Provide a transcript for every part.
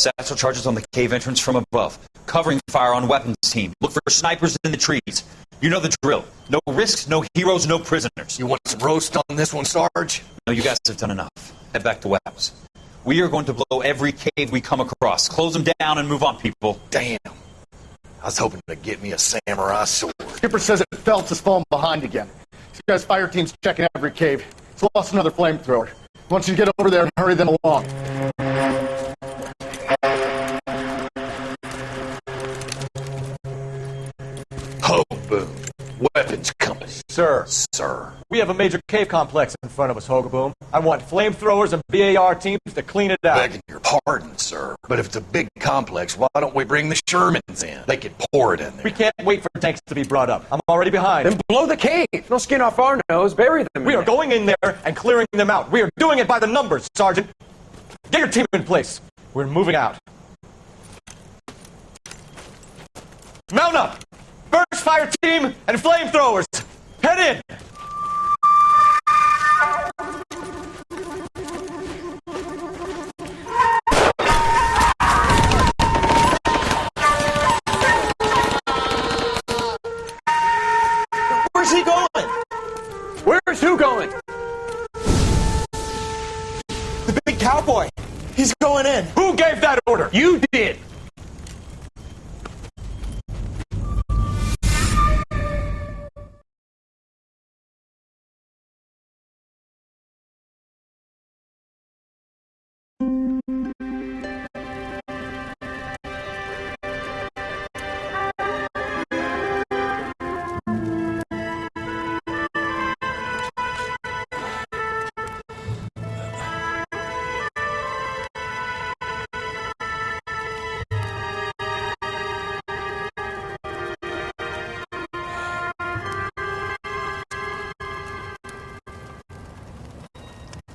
Satchel charges on the cave entrance from above. Covering fire on weapons team. Look for snipers in the trees. You know the drill. No risks, no heroes, no prisoners. You want some roast on this one, Sarge? No, you guys have done enough. Head back to Webs. We are going to blow every cave we come across. Close them down and move on, people. Damn. I was hoping to get me a samurai sword. Skipper says that Phelps has fallen behind again. This guy's fire team's checking every cave. He's lost another flamethrower. He wants you to get over there and hurry them along. Ho, boom. Weapons compass. Sir. Sir. We have a major cave complex in front of us, Hogaboom. I want flamethrowers and BAR teams to clean it out. Begging your pardon, sir. But if it's a big complex, why don't we bring the Shermans in? They could pour it in there. We can't wait for tanks to be brought up. I'm already behind. Then blow the cave. No skin off our nose. Bury them. We are going in there and clearing them out. We are doing it by the numbers, Sergeant. Get your team in place. We're moving out. Mount up! Burst fire team and flamethrowers! Head in! Where's he going? Where's who going? The big cowboy. He's going in. Who gave that order? You did.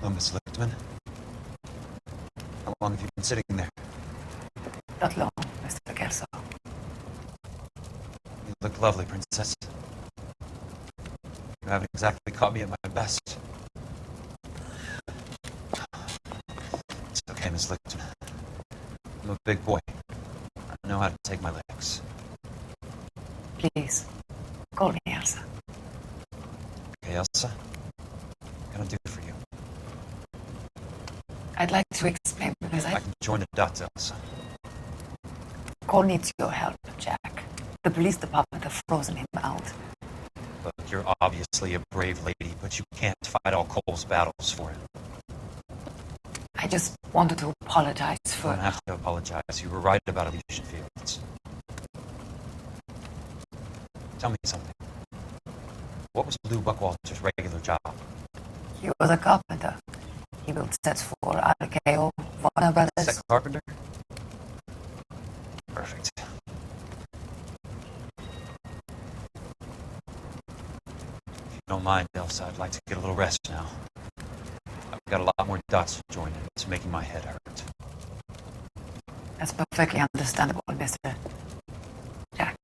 Hello, Miss Lichtman. How long have you been sitting there? Not long, Mr. Kelso. You look lovely, Princess. You haven't exactly caught me at my best. It's okay, Miss Lichtman. I'm a big boy. I know how to take my licks. Please, call me Elsa. Okay, Elsa? What can I do for you? I'd like to explain because I can join the dots, Elsa. Cole needs your help, Jack. The police department have frozen him out. Look, you're obviously a brave lady, but you can't fight all Cole's battles for him. I just wanted to apologize for... You don't have to apologize. You were right about Elysian Fields. Tell me something. What was Lou Buckwalter's regular job? He was a carpenter. He built sets for RKO, Warner Brothers. Set carpenter? Perfect. If you don't mind, Elsa, I'd like to get a little rest now. I've got a lot more dots to join in. It's making my head hurt. That's perfectly understandable, Mr. Jack.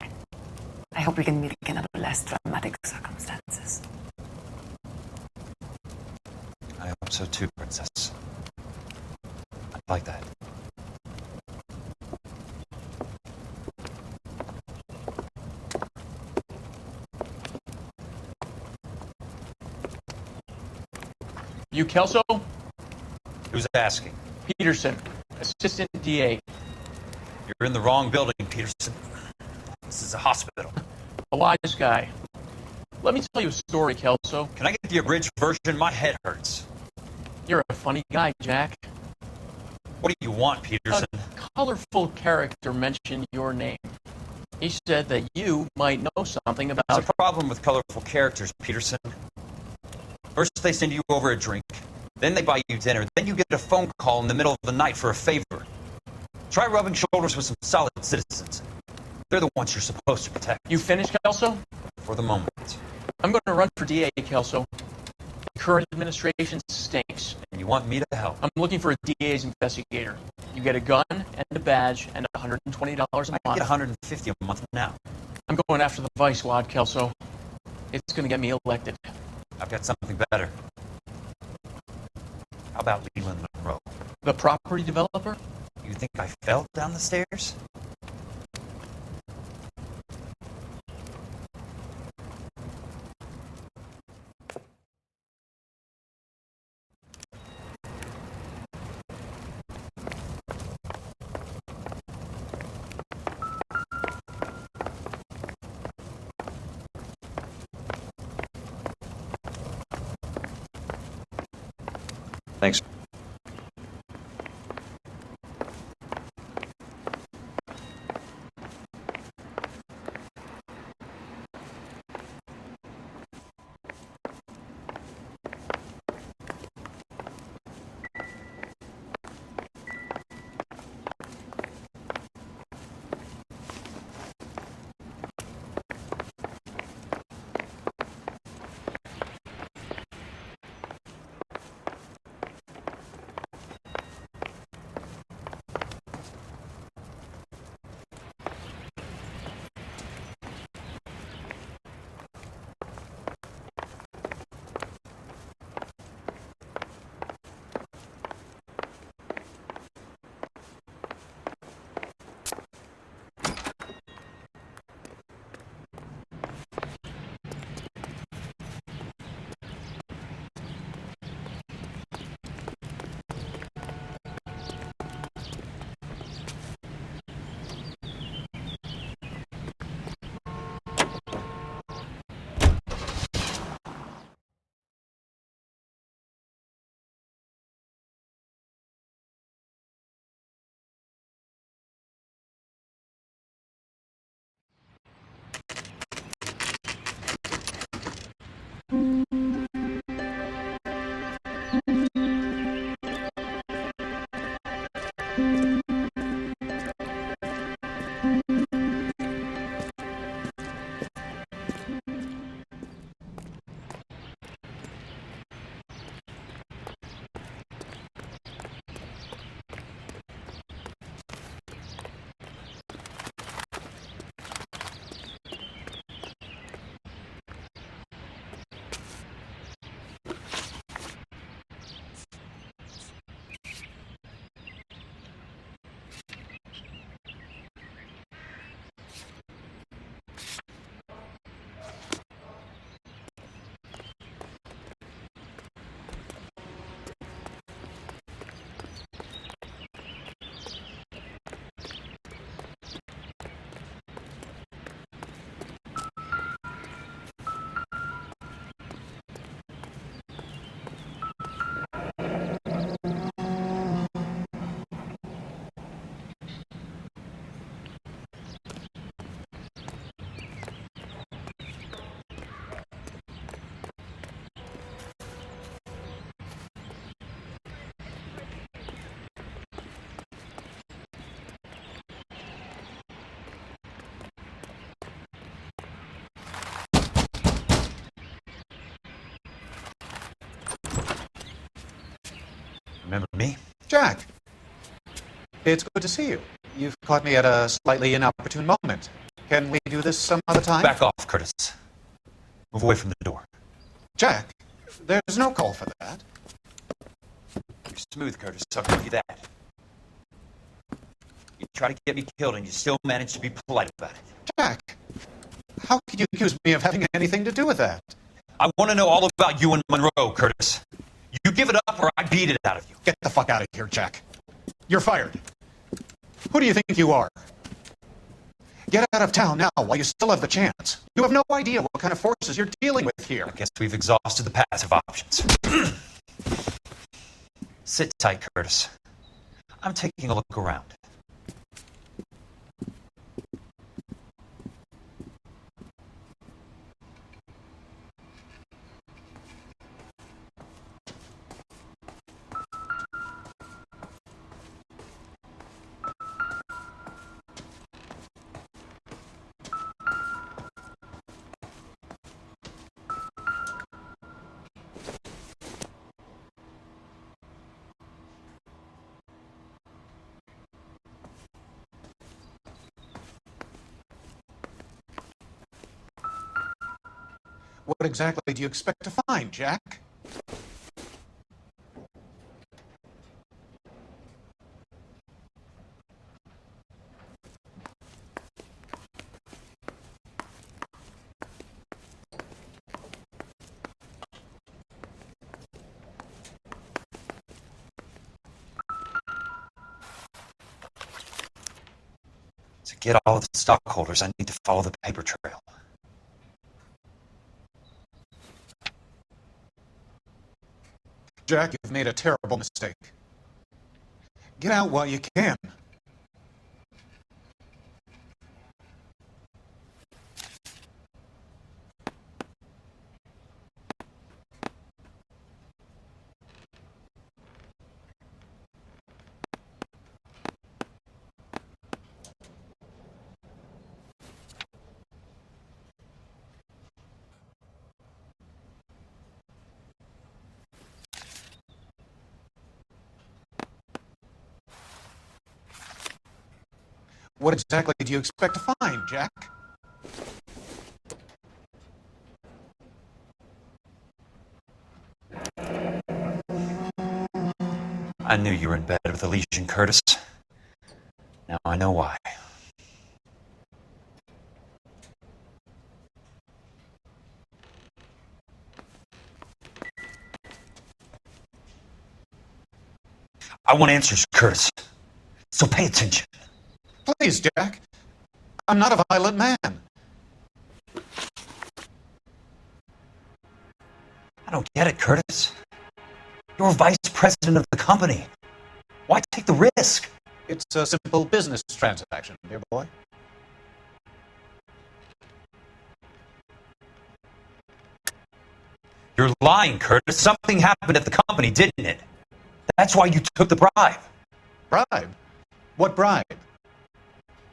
I hope we can meet again under less dramatic circumstances. I hope so too, Princess. I'd like that. You Kelso? Who's asking? Peterson, Assistant DA. You're in the wrong building, Peterson. This is a hospital. A wise guy. Let me tell you a story, Kelso. Can I get the abridged version? My head hurts. You're a funny guy, Jack. What do you want, Peterson? A colorful character mentioned your name. He said that you might know something about... There's a problem with colorful characters, Peterson. First they send you over a drink, then they buy you dinner, then you get a phone call in the middle of the night for a favor. Try rubbing shoulders with some solid citizens. They're the ones you're supposed to protect. You finished, Kelso? For the moment. I'm going to run for DA, Kelso. The current administration stinks. And you want me to help? I'm looking for a DA's investigator. You get a gun and a badge and $120 a month. I get $150 a month now. I'm going after the vice wad, Kelso. It's going to get me elected. I've got something better. How about Leland Monroe? The property developer? You think I fell down the stairs? Thanks. Remember me? Jack, it's good to see you. You've caught me at a slightly inopportune moment. Can we do this some other time? Back off, Curtis. Move away from the door. Jack, there's no call for that. You're smooth, Curtis. I'll give you that. You try to get me killed and you still manage to be polite about it. Jack, how could you accuse me of having anything to do with that? I want to know all about you and Monroe, Curtis. You give it up or I beat it out of you. Get the fuck out of here, Jack. You're fired. Who do you think you are? Get out of town now while you still have the chance. You have no idea what kind of forces you're dealing with here. I guess we've exhausted the passive options. Sit tight, Curtis. I'm taking a look around. What exactly do you expect to find, Jack? get all of the stockholders, I need to follow the paper trail. Jack, you've made a terrible mistake. Get out while you can. What exactly do you expect to find, Jack? I knew you were in bed with the Legion, Curtis. Now I know why. I want answers, Curtis. So pay attention. Please, Jack. I'm not a violent man. I don't get it, Curtis. You're vice president of the company. Why take the risk? It's a simple business transaction, dear boy. You're lying, Curtis. Something happened at the company, didn't it? That's why you took the bribe. Bribe? What bribe?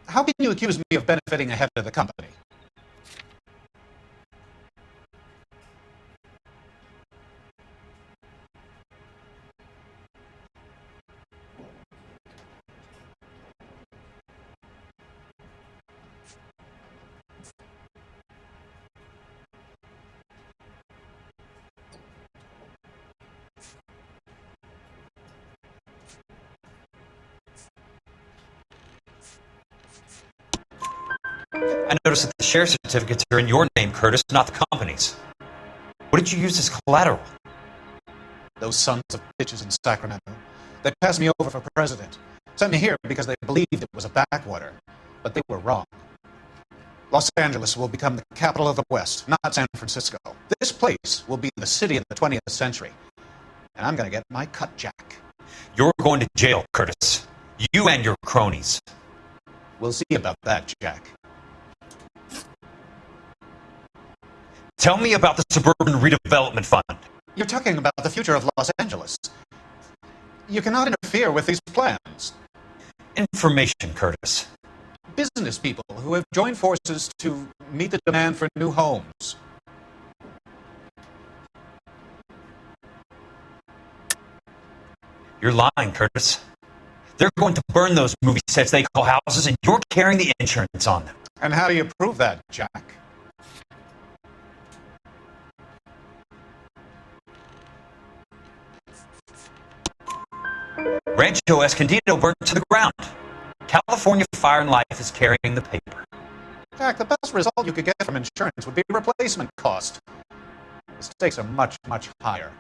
How can you accuse me of benefiting ahead of the company? I noticed that the share certificates are in your name, Curtis, not the company's. What did you use as collateral? Those sons of bitches in Sacramento. They passed me over for president. Sent me here because they believed it was a backwater. But they were wrong. Los Angeles will become the capital of the West, not San Francisco. This place will be the city of the 20th century. And I'm going to get my cut, Jack. You're going to jail, Curtis. You and your cronies. We'll see about that, Jack. Tell me about the Suburban Redevelopment Fund. You're talking about the future of Los Angeles. You cannot interfere with these plans. Information, Curtis. Business people who have joined forces to meet the demand for new homes. You're lying, Curtis. They're going to burn those movie sets they call houses, and you're carrying the insurance on them. And how do you prove that, Jack? Rancho Escondido burned to the ground. California Fire and Life is carrying the paper. Jack, the best result you could get from insurance would be replacement cost. The stakes are much, much higher.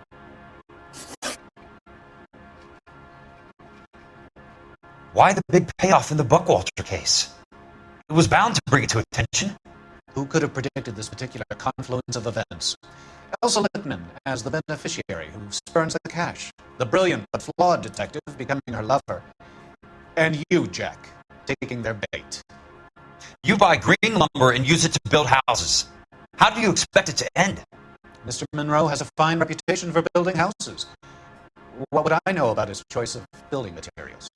Why the big payoff in the Buckwalter case? It was bound to bring it to attention. Who could have predicted this particular confluence of events? Elsa Littman as the beneficiary who spurns the cash. The brilliant but flawed detective becoming her lover. And you, Jack, taking their bait. You buy green lumber and use it to build houses. How do you expect it to end? Mr. Monroe has a fine reputation for building houses. What would I know about his choice of building materials?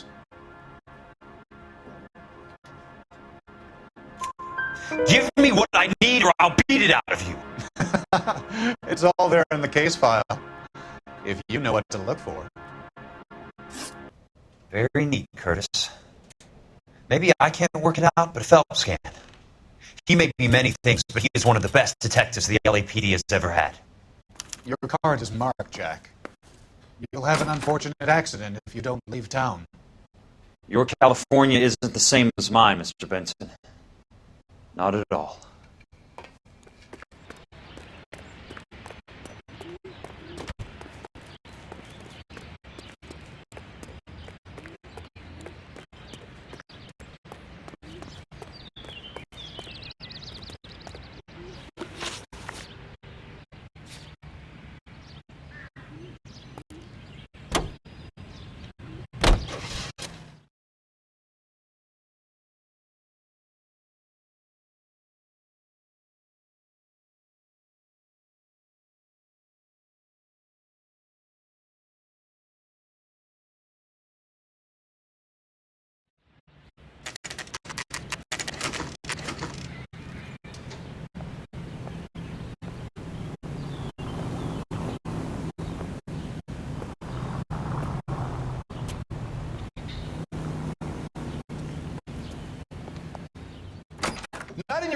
Give me what I need or I'll beat it out of you. It's all there in the case file. If you know what to look for. Very neat, Curtis. Maybe I can't work it out, but Phelps can. He may be many things, but he is one of the best detectives the LAPD has ever had. Your card is marked, Jack. You'll have an unfortunate accident if you don't leave town. Your California isn't the same as mine, Mr. Benson. Not at all.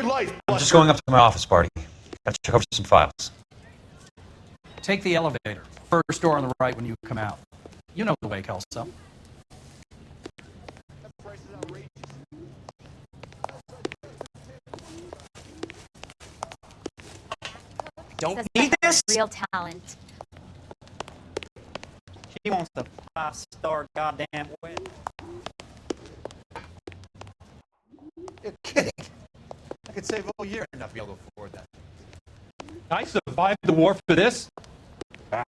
your life, I'm just going up to my office, Barty. Gotta check over some files. Take the elevator. First door on the right when you come out. You know the way, Kelso. Don't need this? Real talent. He wants the 5-star goddamn win. You're kidding. I could save a whole year and not be able to afford that. I survived the war for this? Ah.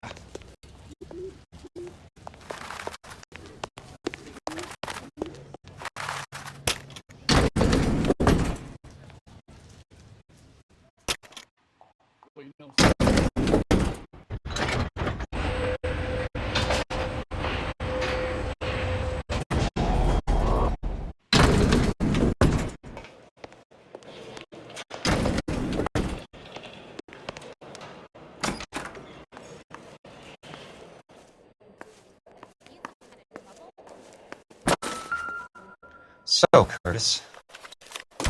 So, Curtis,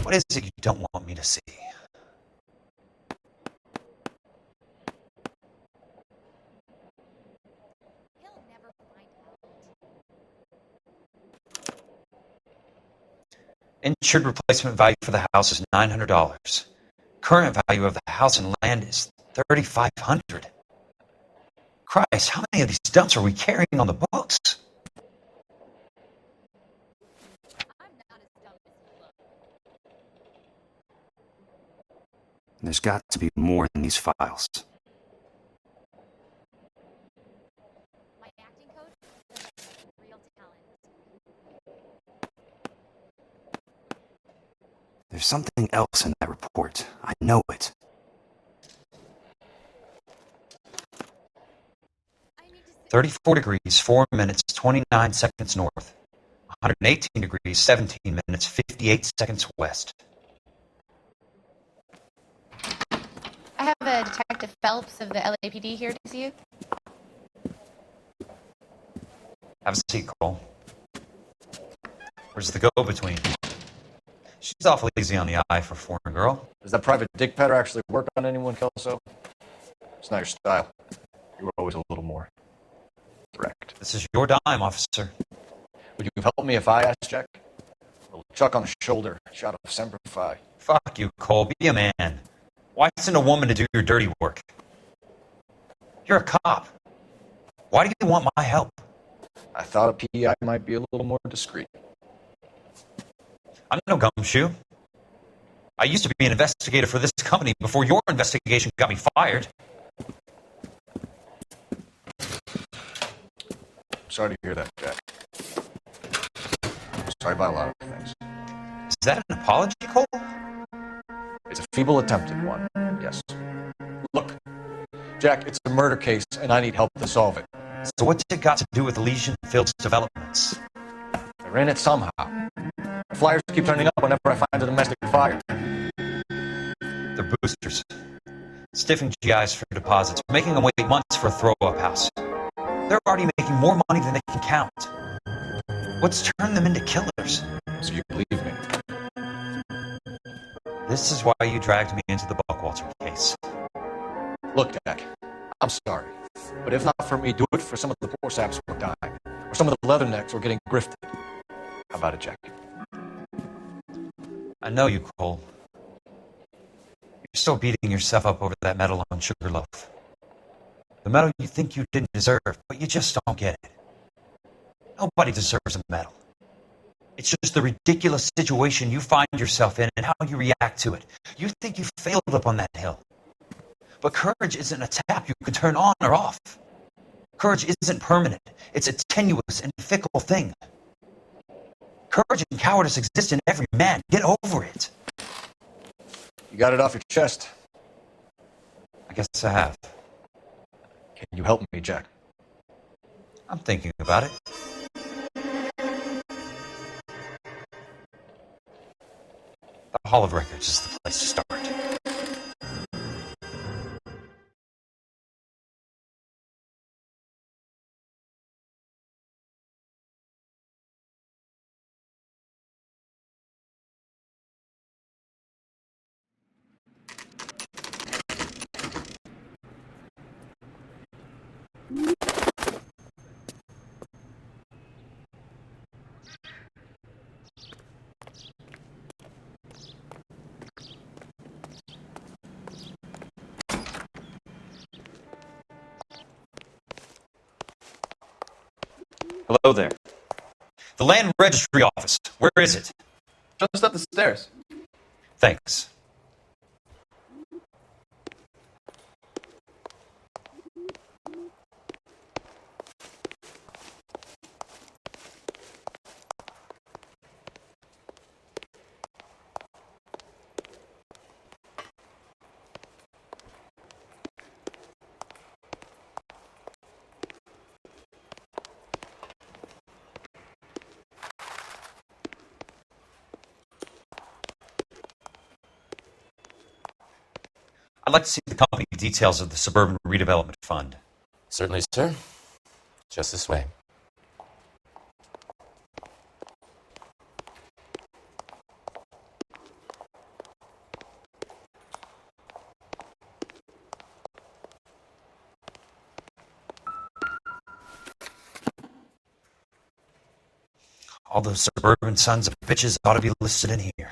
what is it you don't want me to see? He'll never find out. Insured replacement value for the house is $900. Current value of the house and land is $3,500. Christ, how many of these dumps are we carrying on the books? I'm not as dumb as you look. There's got to be more in these files. My acting coach says I'm real talent. There's something else in that report. I know it. I need to sit 34 degrees, 4 minutes, 29 seconds north. 118 degrees, 17 minutes, 58 seconds west. I have a Detective Phelps of the LAPD here to see you. Have a seat, Cole. Where's the go-between? She's awfully easy on the eye for a foreign girl. Does that private dick petter actually work on anyone, Kelso? It's not your style. You were always a little more direct. This is your dime, officer. Would you have helped me if I asked Jack? A little chuck on the shoulder, shot of Semper Fi. Fuck you, Cole. Be a man. Why send a woman to do your dirty work? You're a cop. Why do you want my help? I thought a PI might be a little more discreet. I'm no gumshoe. I used to be an investigator for this company before your investigation got me fired. Sorry to hear that, Jack. Sorry about a lot of things. Is that an apology, Cole? It's a feeble attempted one, yes. Look, Jack, it's a murder case, and I need help to solve it. So what's it got to do with Elysian Fields developments? They're in it somehow. Flyers keep turning up whenever I find a domestic fire. They're boosters. Stiffing GIs for deposits, making them wait months for a throw-up house. They're already making more money than they can count. What's turned them into killers? So you believe me? This is why you dragged me into the Buckwalter case. Look, Jack, I'm sorry. But if not for me, do it for some of the poor saps who are dying. Or some of the leathernecks who are getting grifted. How about it, Jack? I know you, Cole. You're still beating yourself up over that medal on Sugarloaf. The medal you think you didn't deserve, but you just don't get it. Nobody deserves a medal. It's just the ridiculous situation you find yourself in and how you react to it. You think you failed up on that hill. But courage isn't a tap you can turn on or off. Courage isn't permanent. It's a tenuous and fickle thing. Courage and cowardice exist in every man. Get over it. You got it off your chest. I guess I have. Can you help me, Jack? I'm thinking about it. The Hall of Records is the place to start. Hello there. The Land Registry Office. Where is it? Just up the stairs. Thanks. I'd like to see the company details of the Suburban Redevelopment Fund. Certainly, sir. Just this way. All those suburban sons of bitches ought to be listed in here.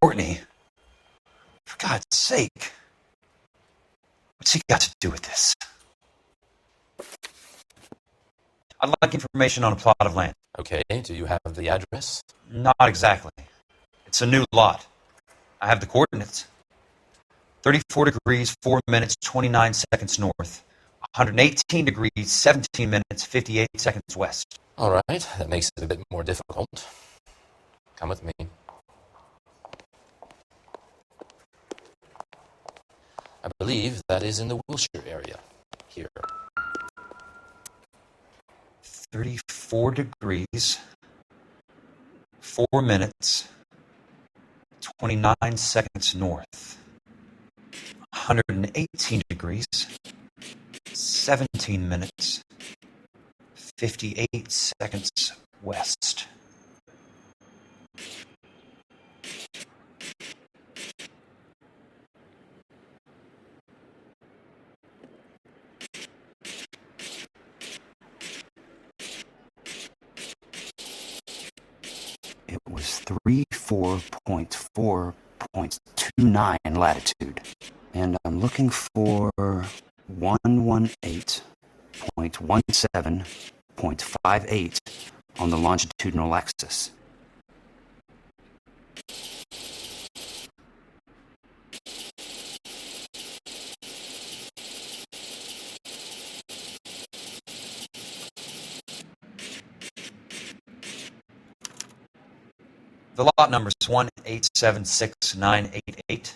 Courtney, for God's sake, what's he got to do with this? I'd like information on a plot of land. Okay, do you have the address? Not exactly. It's a new lot. I have the coordinates. 34 degrees, 4 minutes, 29 seconds north. 118 degrees, 17 minutes, 58 seconds west. All right, that makes it a bit more difficult. Come with me. I believe that is in the Wilshire area. Here. 34 degrees, 4 minutes, 29 seconds north. 118 degrees, 17 minutes, 58 seconds west. It was 34.4.29 latitude. And I'm looking for 118.17.58 on the longitudinal axis. The lot number is 1876988.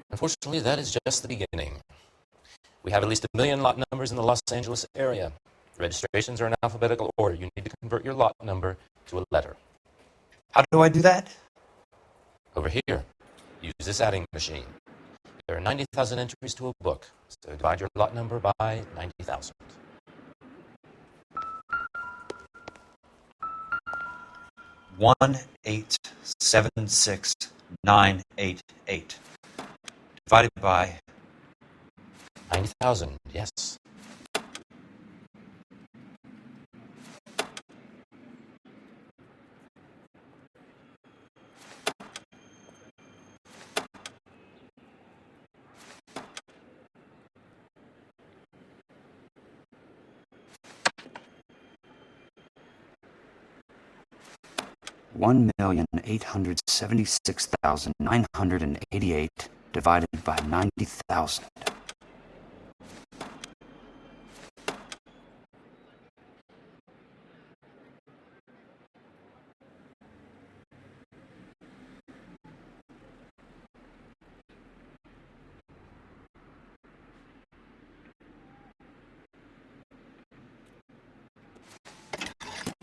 Unfortunately, that is just the beginning. We have at least 1 million lot numbers in the Los Angeles area. Registrations are in alphabetical order. You need to convert your lot number to a letter. How do I do that? Over here, use this adding machine. There are 90,000 entries to a book, so divide your lot number by 90,000. One 1876988 divided by 90,000, yes. $1,876,988 divided by 90,000.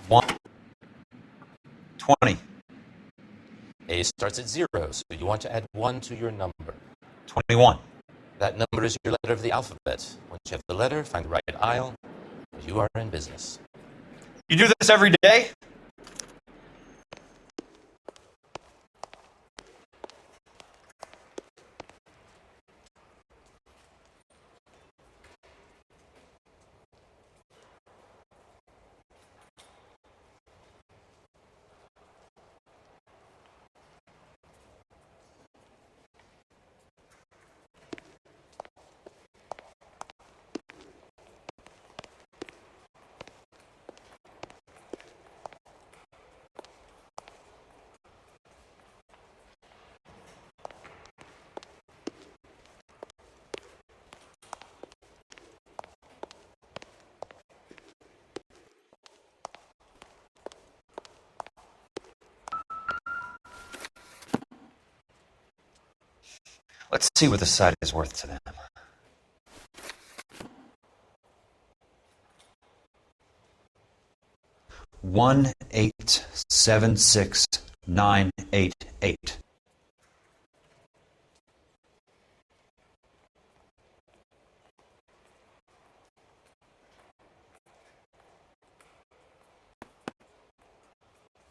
One. 20. A starts at 0, so you want to add 1 to your number. 21. That number is your letter of the alphabet. Once you have the letter, find the right aisle. You are in business. You do this every day? Let's see what the site is worth to them. $1,876,988.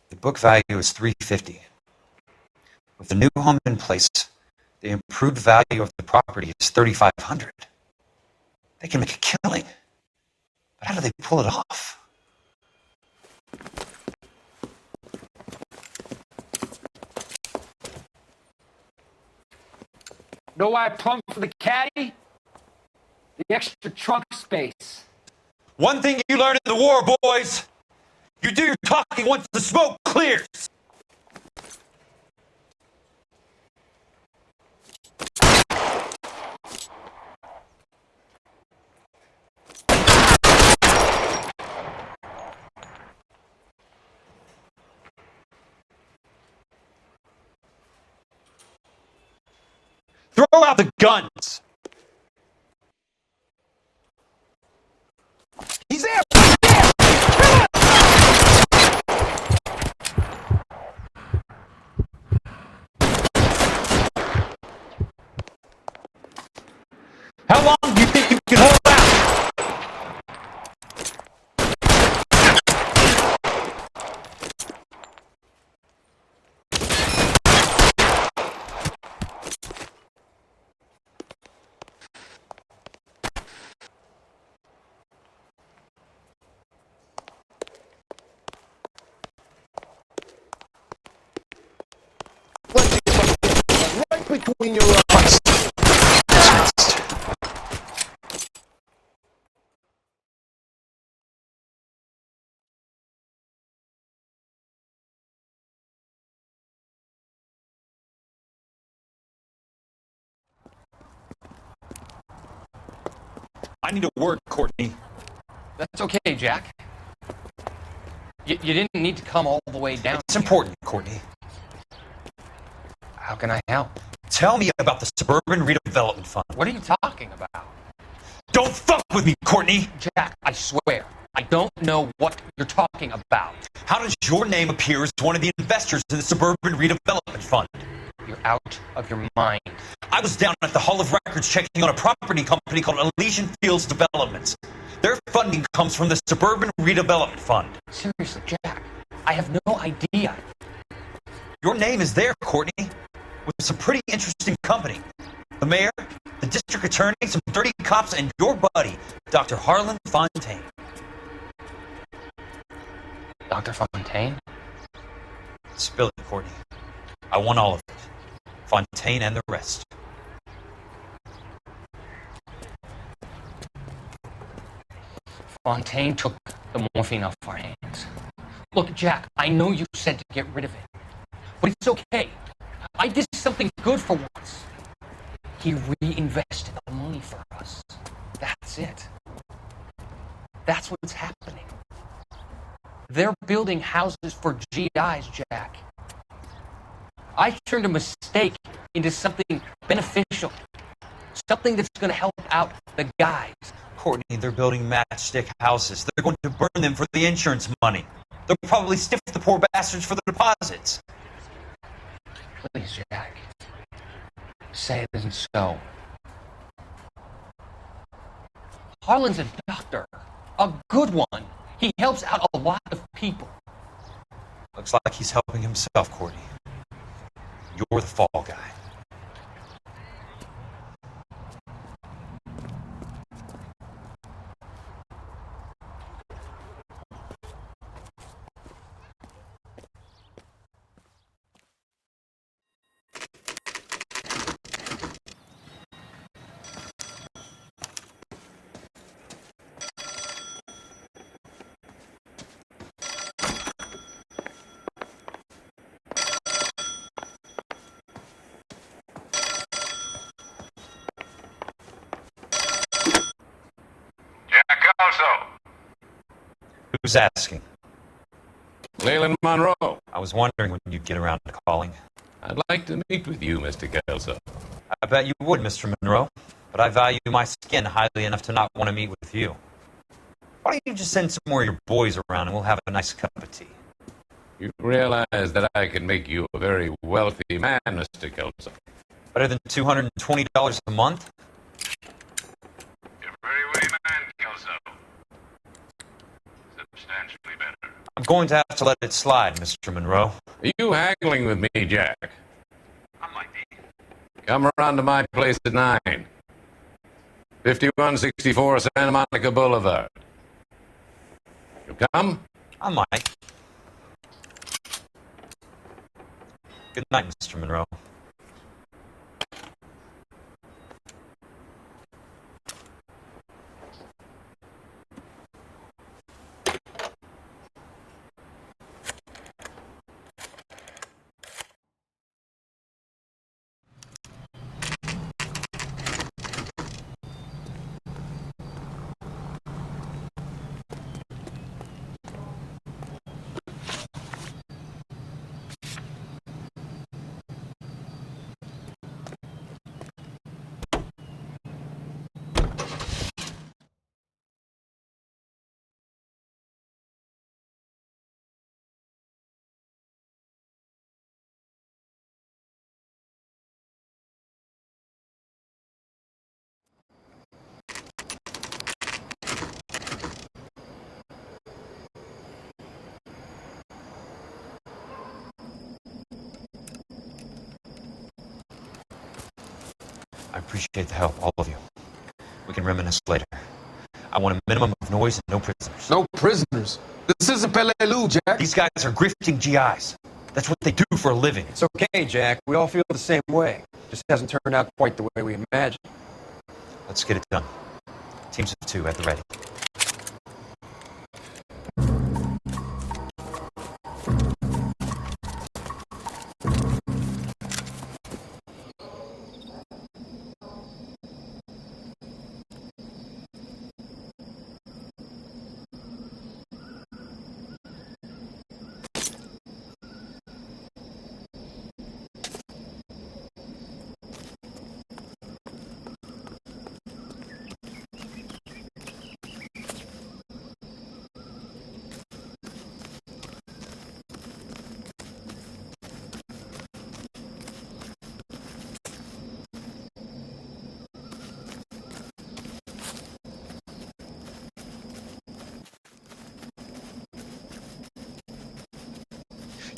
The book value is $350. With the new home in place, the improved value of the property is $3,500. They can make a killing. But how do they pull it off? Know why I plumbed for the caddy? The extra trunk space. One thing you learned in the war, boys. You do your talking once the smoke clears. Throw out the guns! He's there! How long do you think you can hold out? Right between your eyes. I need a word, Courtney. That's okay, Jack. You didn't need to come all the way down. It's important, Courtney. How can I help? Tell me about the Suburban Redevelopment Fund. What are you talking about? Don't fuck with me, Courtney! Jack, I swear, I don't know what you're talking about. How does your name appear as one of the investors in the Suburban Redevelopment Fund? You're out of your mind. I was down at the Hall of Records checking on a property company called Elysian Fields Developments. Their funding comes from the Suburban Redevelopment Fund. Seriously, Jack, I have no idea. Your name is there, Courtney, with some pretty interesting company. The mayor, the district attorney, some dirty cops, and your buddy, Dr. Harlan Fontaine. Dr. Fontaine? Spill it, Courtney. I want all of it. Fontaine and the rest. Fontaine took the morphine off our hands. Look, Jack, I know you said to get rid of it, but it's okay. I did something good for once. he reinvested the money for us. That's it. That's what's happening. They're building houses for GIs, Jack. I turned a mistake into something beneficial. Something that's going to help out the guys. Courtney, they're building matchstick houses. They're going to burn them for the insurance money. They'll probably stiff the poor bastards for the deposits. Please, Jack. Say it isn't so. Harlan's a doctor. A good one. He helps out a lot of people. Looks like he's helping himself, Courtney. You're the fall guy. Who's asking? Leland Monroe. I was wondering when you'd get around to calling. I'd like to meet with you, Mr. Kelso. I bet you would, Mr. Monroe. But I value my skin highly enough to not want to meet with you. Why don't you just send some more of your boys around and we'll have a nice cup of tea? You realize that I can make you a very wealthy man, Mr. Kelso. Better than $220 a month? You're a very witty man, Kelso. Substantially better. I'm going to have to let it slide, Mr. Monroe. Are you haggling with me, Jack? I might be. Come around to my place at 9. 5164 Santa Monica Boulevard. You come? I might. Good night, Mr. Monroe. I appreciate the help, all of you. We can reminisce later. I want a minimum of noise and no prisoners. No prisoners? This isn't Pelelu, Jack. These guys are grifting GIs. That's what they do for a living. It's okay, Jack. We all feel the same way. Just hasn't turned out quite the way we imagined. Let's get it done. Teams of 2 at the ready.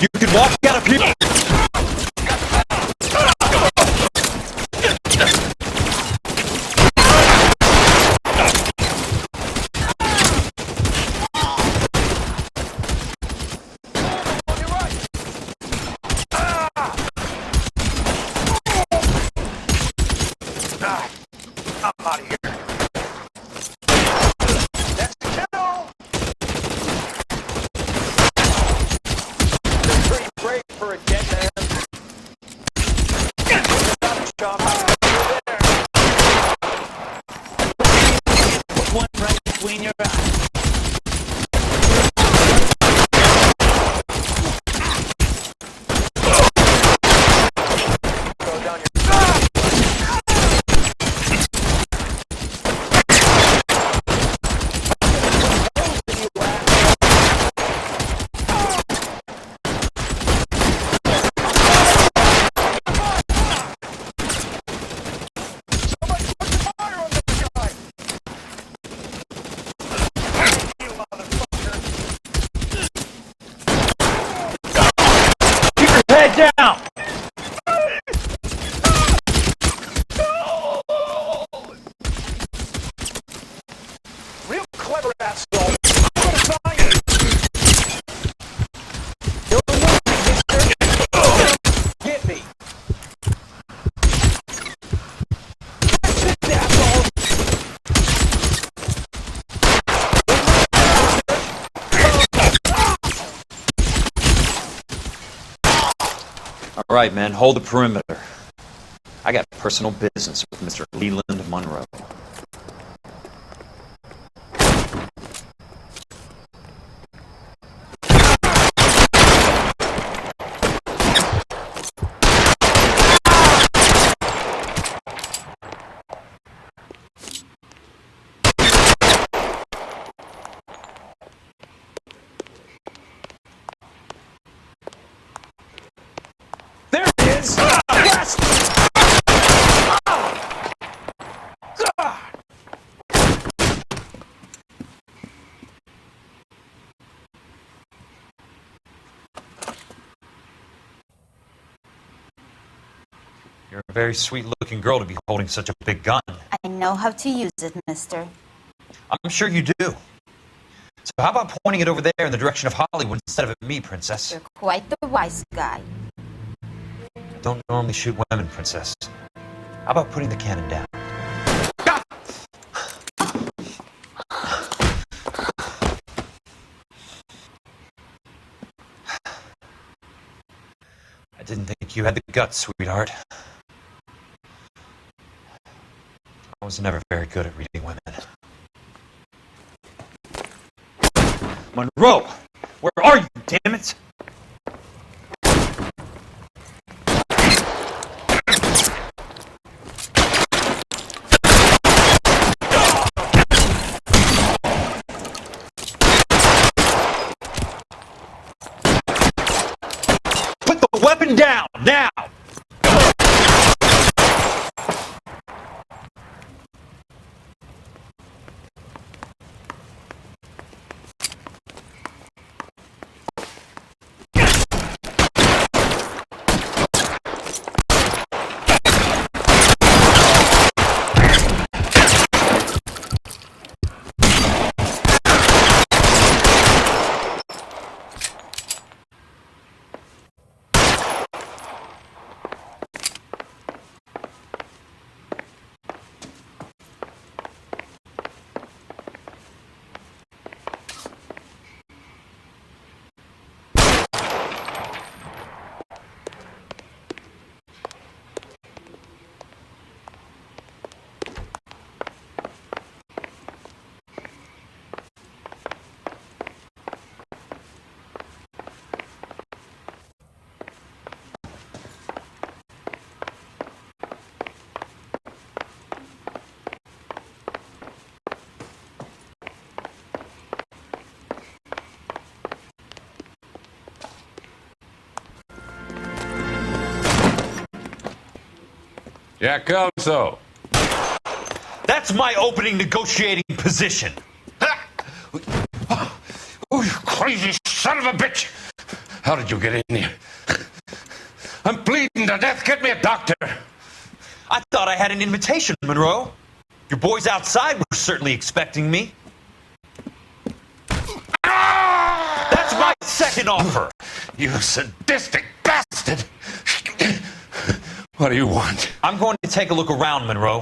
You can walk out of here. I'm out of here. That's the kill. That's pretty great for a dead man. Chop. There. All right, men, hold the perimeter. I got personal business with Mr. Leland Monroe. There it is! Yes! You're a very sweet-looking girl to be holding such a big gun. I know how to use it, mister. I'm sure you do. So how about pointing it over there in the direction of Hollywood instead of at me, Princess? You're quite the wise guy. I don't normally shoot women, Princess. How about putting the cannon down? I didn't think you had the guts, sweetheart. I was never very good at reading women. Monroe! Where are you, damn it? Put the weapon down, now! Jack Kelso. That's my opening negotiating position. Oh, you crazy son of a bitch! How did you get in here? I'm bleeding to death. Get me a doctor. I thought I had an invitation, Monroe. Your boys outside were certainly expecting me. That's my second offer. You sadistic bastard! What do you want? I'm going to take a look around, Monroe.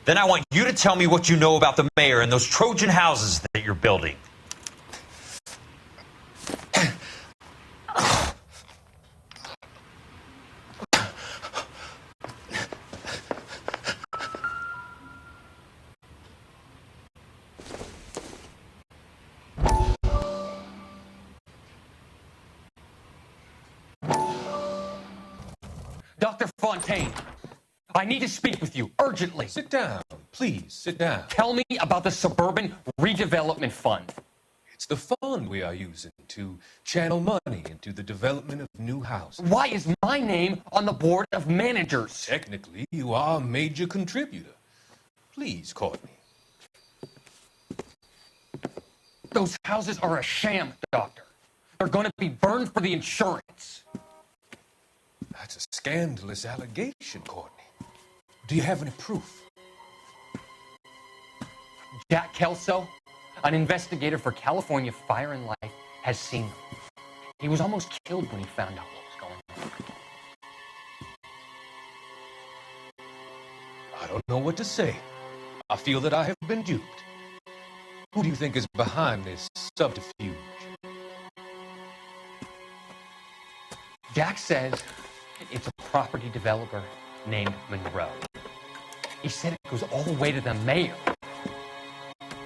Then I want you to tell me what you know about the mayor and those Trojan houses that you're building. Dr. Fontaine, I need to speak with you urgently. Sit down. Please, sit down. Tell me about the Suburban Redevelopment Fund. It's the fund we are using to channel money into the development of new houses. Why is my name on the board of managers? Technically, you are a major contributor. Please, Courtney. Those houses are a sham, Doctor. They're going to be burned for the insurance. That's a scandalous allegation, Courtney. Do you have any proof? Jack Kelso, an investigator for California Fire and Life, has seen them. He was almost killed when he found out what was going on. I don't know what to say. I feel that I have been duped. Who do you think is behind this subterfuge? Jack says It's a property developer named Monroe. He said it goes all the way to the mayor.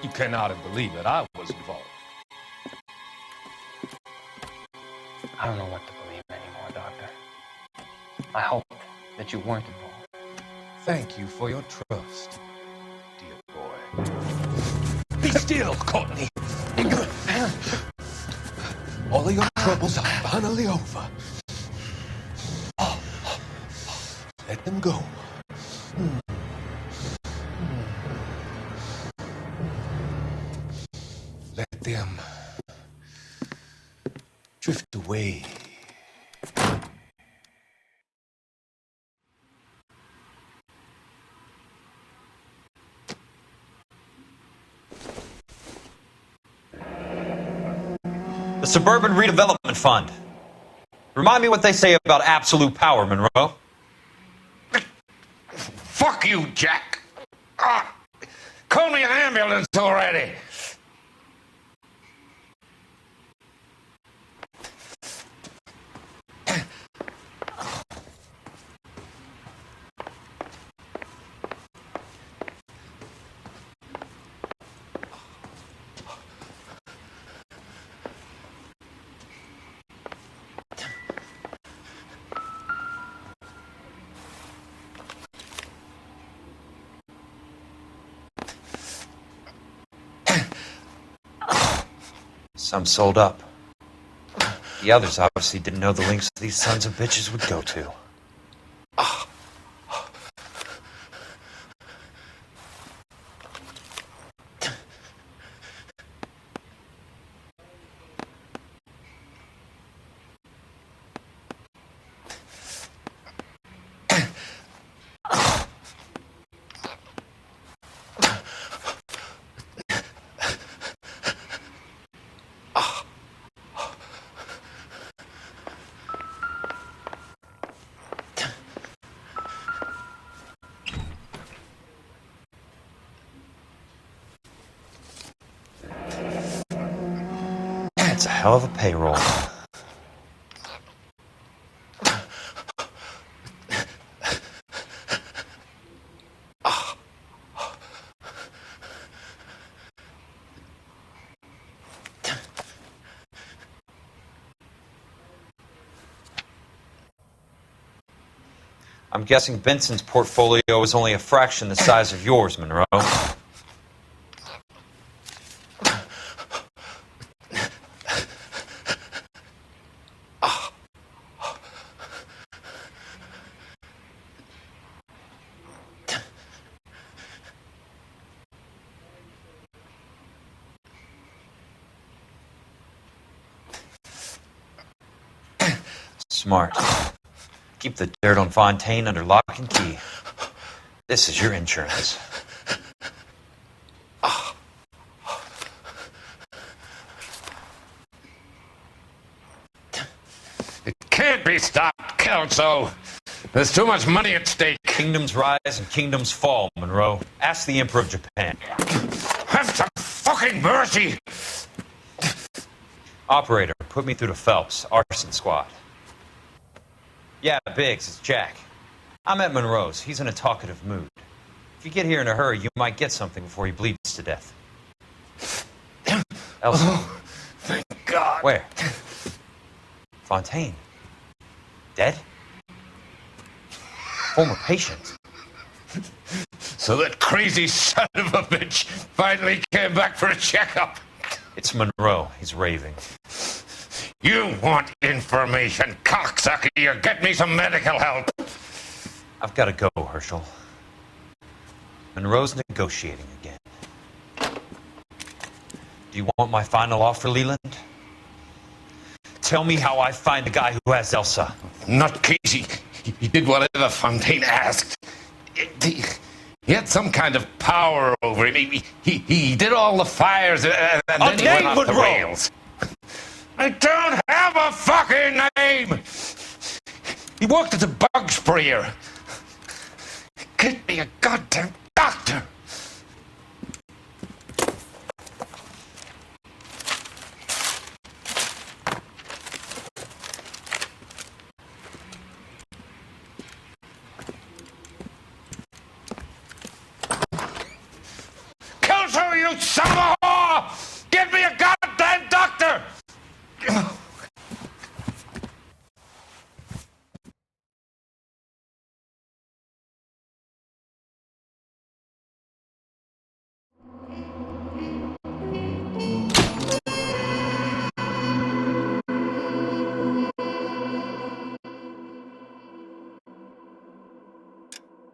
You cannot believe that I was involved. I don't know what to believe anymore, Doctor. I hope that you weren't involved. Thank you for your trust, dear boy. Be still, Courtney. All of your troubles are finally over. Let them go. Let them drift away. The Suburban Redevelopment Fund. Remind me what they say about absolute power, Monroe. Fuck you, Jack. Call me an ambulance already. Some sold up. The others obviously didn't know the lengths these sons of bitches would go to. That's a hell of a payroll. I'm guessing Benson's portfolio is only a fraction the size of yours, Monroe. Smart. Keep the dirt on Fontaine under lock and key. This is your insurance. It can't be stopped, Kelso. There's too much money at stake. Kingdoms rise and kingdoms fall, Monroe. Ask the Emperor of Japan. Have some fucking mercy! Operator, put me through to Phelps, arson squad. Yeah, Biggs, it's Jack. I'm at Monroe's. He's in a talkative mood. If you get here in a hurry, you might get something before he bleeds to death. Elsa. Oh, thank God. Where? Fontaine. Dead? Former patient. So that crazy son of a bitch finally came back for a checkup. It's Monroe. He's raving. You want information, cocksucker. You get me some medical help. I've got to go, Herschel. Monroe's negotiating again. Do you want my final offer, Leland? Tell me how I find the guy who has Elsa. Not Casey. He did whatever Fontaine asked. He had some kind of power over him. He did all the fires and then he went off the rails. I don't have a fucking name! He worked as a bug sprayer. Get me a goddamn doctor! you son of a